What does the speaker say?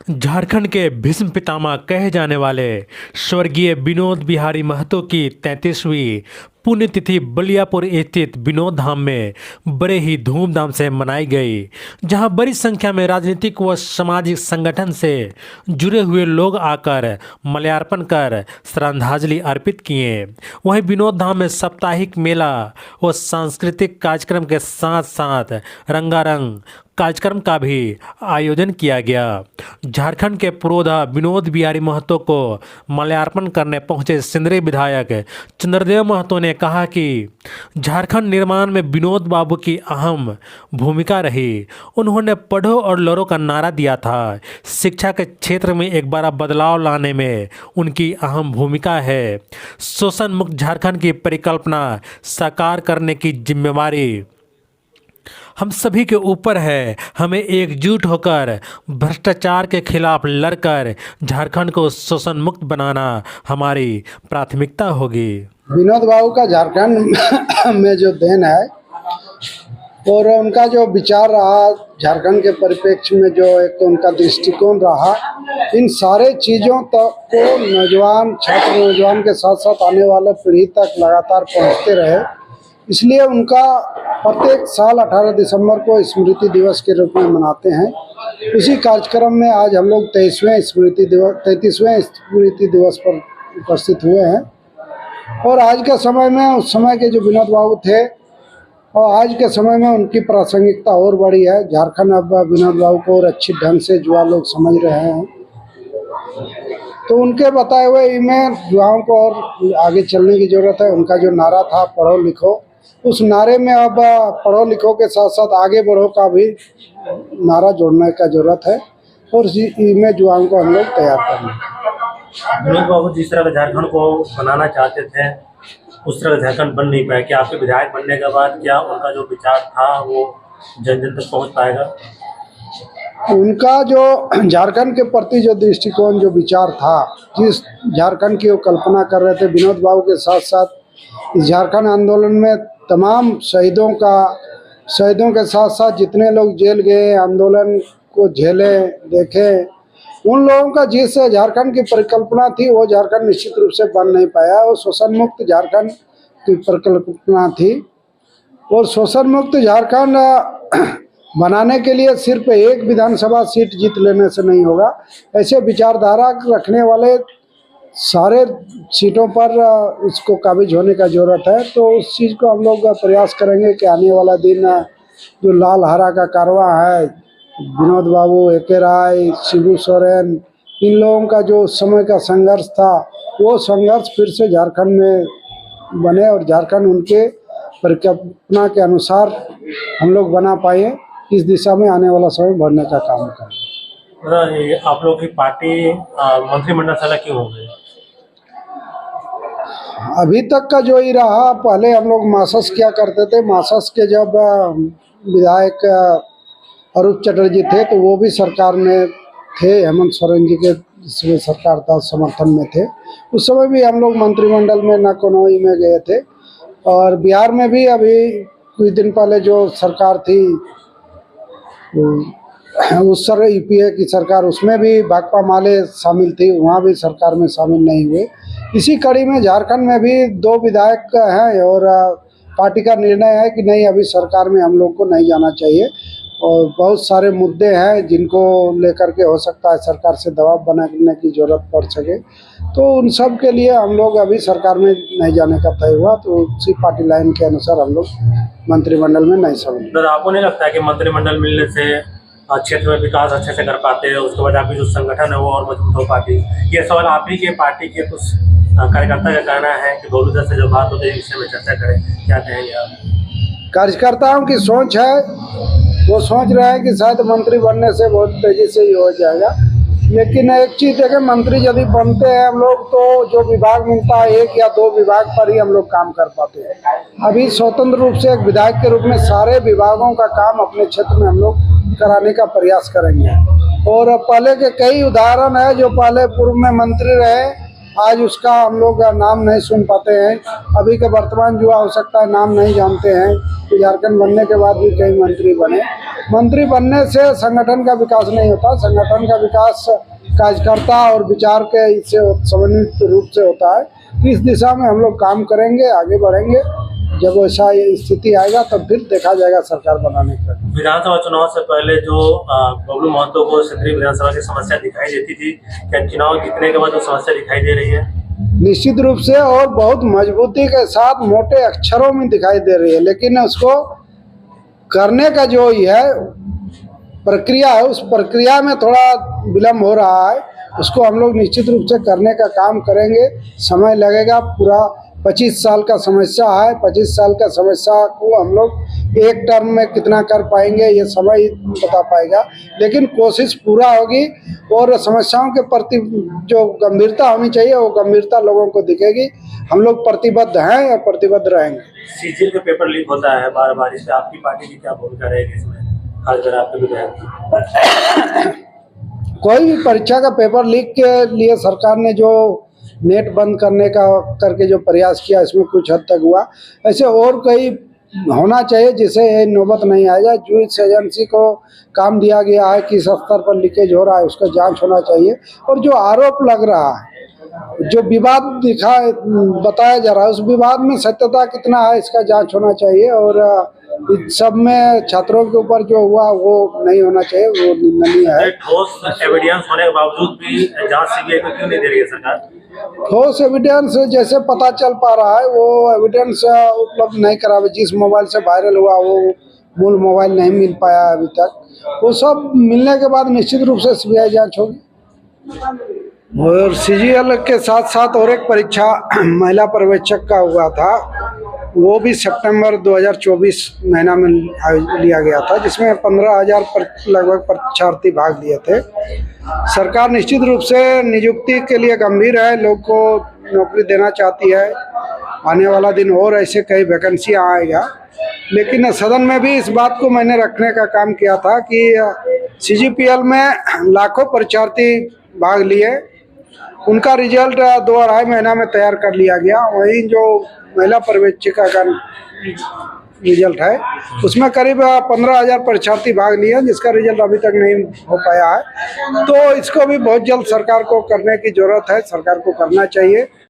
झारखंड के भीष्म पितामह कहे जाने वाले स्वर्गीय विनोद बिहारी महतो की 33वीं पुण्यतिथि बलियापुर स्थित विनोद धाम में बड़े ही धूमधाम से मनाई गई, जहां बड़ी संख्या में राजनीतिक व सामाजिक संगठन से जुड़े हुए लोग आकर माल्यार्पण कर श्रद्धांजलि अर्पित किए। वहीं विनोद धाम में साप्ताहिक मेला व सांस्कृतिक कार्यक्रम के साथ साथ रंगारंग कार्यक्रम का भी आयोजन किया गया। झारखंड के पुरोधा विनोद बिहारी महतो को माल्यार्पण करने पहुंचे सिंदरी विधायक चंद्रदेव महतो ने कहा कि झारखंड निर्माण में विनोद बाबू की अहम भूमिका रही। उन्होंने पढ़ो और लड़ो का नारा दिया था। शिक्षा के क्षेत्र में एक बड़ा बदलाव लाने में उनकी अहम भूमिका है। शोषण मुक्त झारखंड की परिकल्पना साकार करने की जिम्मेवारी हम सभी के ऊपर है। हमें एकजुट होकर भ्रष्टाचार के खिलाफ लड़कर झारखंड को शोषण मुक्त बनाना हमारी प्राथमिकता होगी। विनोद बाबू का झारखंड में जो देन है और उनका जो विचार रहा, झारखंड के परिप्रेक्ष्य में जो एक उनका दृष्टिकोण रहा, इन सारे चीज़ों तक को नौजवान छात्र नौजवान के साथ साथ आने वाले पीढ़ी तक लगातार पहुंचते रहे। इसलिए उनका प्रत्येक साल 18 दिसंबर को स्मृति दिवस के रूप में मनाते हैं। उसी कार्यक्रम में आज हम लोग 33वें स्मृति दिवस पर उपस्थित हुए हैं। और आज के समय में उस समय के जो विनोद बाबू थे और आज के समय में उनकी प्रासंगिकता और बढ़ी है। झारखंड अब विनोद बाबू को और अच्छी ढंग से युवा लोग समझ रहे हैं। तो उनके बताए हुए में युवाओं को और आगे चलने की ज़रूरत है। उनका जो नारा था पढ़ो लिखो, उस नारे में अब पढ़ो लिखो के साथ साथ आगे बढ़ो का भी नारा जोड़ने का जरूरत है और इनमें युवाओं को हम लोग तैयार करना। विनोद बाबू जिस तरह का झारखंड को बनाना चाहते थे उस तरह का झारखंड बन नहीं पाया। क्या आपके विधायक बनने के बाद क्या उनका जो विचार था वो जन जन तक पहुँच पाएगा? उनका जो झारखंड के प्रति जो दृष्टिकोण जो विचार था, जिस झारखंड की वो कल्पना कर रहे थे, विनोद बाबू के साथ साथ इस झारखंड आंदोलन में तमाम शहीदों के साथ साथ जितने लोग जेल गए, आंदोलन को झेले देखे, उन लोगों का जिस झारखंड की परिकल्पना थी वो झारखंड निश्चित रूप से बन नहीं पाया। वो शोषण मुक्त झारखंड की परिकल्पना थी और शोषण मुक्त झारखंड बनाने के लिए सिर्फ एक विधानसभा सीट जीत लेने से नहीं होगा। ऐसे विचारधारा रखने वाले सारे सीटों पर इसको काबिज होने का ज़रूरत है। तो उस चीज़ को हम लोग प्रयास करेंगे कि आने वाला दिन जो लाल हरा का कारवां है, विनोद बाबू, ए.के. राय, शिबू सोरेन, इन लोगों का जो उस समय का संघर्ष था वो संघर्ष फिर से झारखंड में बने और झारखंड उनके परिकल्पना के अनुसार हम लोग बना पाए। इस दिशा में आने वाला समय बढ़ने का काम करें। आप लोगों की पार्टी मंत्रिमंडल से अलग क्यों हो गई? अभी तक का जो ही रहा, पहले हम लोग मासस किया करते थे। मासस के जब विधायक अरूप चटर्जी थे तो वो भी सरकार में थे, हेमंत सोरेन जी के जिसमें सरकार था समर्थन में थे। उस समय भी हम लोग मंत्रिमंडल में नकोनोई में गए थे। और बिहार में भी अभी कुछ दिन पहले जो सरकार थी उस समय यूपीए की सरकार, उसमें भी भाकपा माले शामिल थी, वहाँ भी सरकार में शामिल नहीं हुए। इसी कड़ी में झारखंड में भी 2 विधायक हैं और पार्टी का निर्णय है कि नहीं, अभी सरकार में हम लोग को नहीं जाना चाहिए और बहुत सारे मुद्दे हैं जिनको लेकर के हो सकता है सरकार से दबाव बनाने की ज़रूरत पड़ सके। तो उन सब के लिए हम लोग अभी सरकार में नहीं जाने का तय हुआ। तो उसी पार्टी लाइन के अनुसार हम लोग मंत्रिमंडल में नहीं शामिल। सर, आपको नहीं लगता है कि मंत्रिमंडल मिलने से क्षेत्र में विकास अच्छे से कर पाते हैं, उसके बाद आपकी जो संगठन है वो और मजबूत हो पाती? ये सवाल आप ही के पार्टी के कुछ कार्यकर्ता का कहना है कि गोलू से जो बात होती है विषय में चर्चा करें, क्या कहेंगे आप? कार्यकर्ताओं की सोच है, वो सोच रहे हैं कि शायद मंत्री बनने से बहुत तेजी से ही हो जाएगा। लेकिन एक चीज़ देखें, मंत्री यदि बनते हैं हम लोग तो जो विभाग मिलता है 1 या 2 विभाग पर ही हम लोग काम कर पाते हैं। अभी स्वतंत्र रूप से एक विधायक के रूप में सारे विभागों का काम अपने क्षेत्र में हम लोग कराने का प्रयास करेंगे। और पहले के कई उदाहरण है जो पहले पूर्व में मंत्री रहे, आज उसका हम लोग नाम नहीं सुन पाते हैं। अभी के वर्तमान युवा हो सकता है नाम नहीं जानते हैं। तो झारखंड बनने के बाद भी कई मंत्री बने। मंत्री बनने से संगठन का विकास नहीं होता। संगठन का विकास कार्यकर्ता और विचार के इससे समन्वित रूप से होता है। इस दिशा में हम लोग काम करेंगे, आगे बढ़ेंगे। जब ऐसा स्थिति आएगा तब फिर देखा जाएगा सरकार बनाने का। विधानसभा चुनाव से पहले जो बबलू महतो को क्षेत्रीय विधानसभा की समस्या दिखाई देती थी, क्या चुनाव जीतने के बाद वो समस्या दिखाई दे रही है? निश्चित रूप से और बहुत मजबूती के साथ मोटे अक्षरों में दिखाई दे रही है, लेकिन उसको करने का जो है प्रक्रिया है, उस प्रक्रिया में थोड़ा विलम्ब हो रहा है। उसको हम लोग निश्चित रूप से करने का काम करेंगे। समय लगेगा। पूरा 25 साल का समस्या है। 25 साल का समस्या को हम लोग एक टर्म में कितना कर पाएंगे ये समय ही बता पाएगा, लेकिन कोशिश पूरा होगी और समस्याओं के प्रति जो गंभीरता होनी चाहिए वो गंभीरता लोगों को दिखेगी। हम लोग प्रतिबद्ध हैं और प्रतिबद्ध रहेंगे। सीजीएल का पेपर लीक होता है बार बार, इससे आपकी पार्टी की क्या भूमिका रहेगी इसमें, खासकर आपके विधायक? कोई भी परीक्षा का पेपर लीक के लिए सरकार ने जो नेट बंद करने का करके जो प्रयास किया, इसमें कुछ हद तक हुआ। ऐसे और कई होना चाहिए जिससे ये नौबत नहीं आएगा। जो एजेंसी को काम दिया गया है, किस स्तर पर लीकेज हो रहा है, उसका जांच होना चाहिए। और जो आरोप लग रहा है, जो विवाद बताया जा रहा है, उस विवाद में सत्यता कितना है इसका जांच होना चाहिए। और इस सब में छात्रों के ऊपर जो हुआ वो नहीं होना चाहिए, वो निंदनीय है। ठोस एविडेंस होने के बावजूद भी जांच सीबीआई को क्यों नहीं दे रही है सरकार? ठोस एविडेंस जैसे पता चल पा रहा है वो एविडेंस उपलब्ध नहीं करा। जिस मोबाइल से वायरल हुआ वो मूल मोबाइल नहीं मिल पाया अभी तक। वो सब मिलने के बाद निश्चित रूप से सीबीआई जांच होगी। और सीजीएल के साथ साथ और एक परीक्षा महिला पर्यवेक्षक का हुआ था, वो भी सितंबर 2024 महीना में लिया गया था, जिसमें 15,000 लगभग परीक्षार्थी भाग लिए थे। सरकार निश्चित रूप से नियुक्ति के लिए गंभीर है, लोग को नौकरी देना चाहती है। आने वाला दिन और ऐसे कई वैकेंसियाँ आएगा, लेकिन सदन में भी इस बात को मैंने रखने का काम किया था कि सीजीपीएल में लाखों परीक्षार्थी भाग लिए, उनका रिजल्ट 2-2.5 महीना में तैयार कर लिया गया। वहीं जो महिला पर्यवेक्षिका का रिजल्ट है उसमें करीब 15,000 परीक्षार्थी भाग लिए, जिसका रिजल्ट अभी तक नहीं हो पाया है। तो इसको भी बहुत जल्द सरकार को करने की जरूरत है, सरकार को करना चाहिए।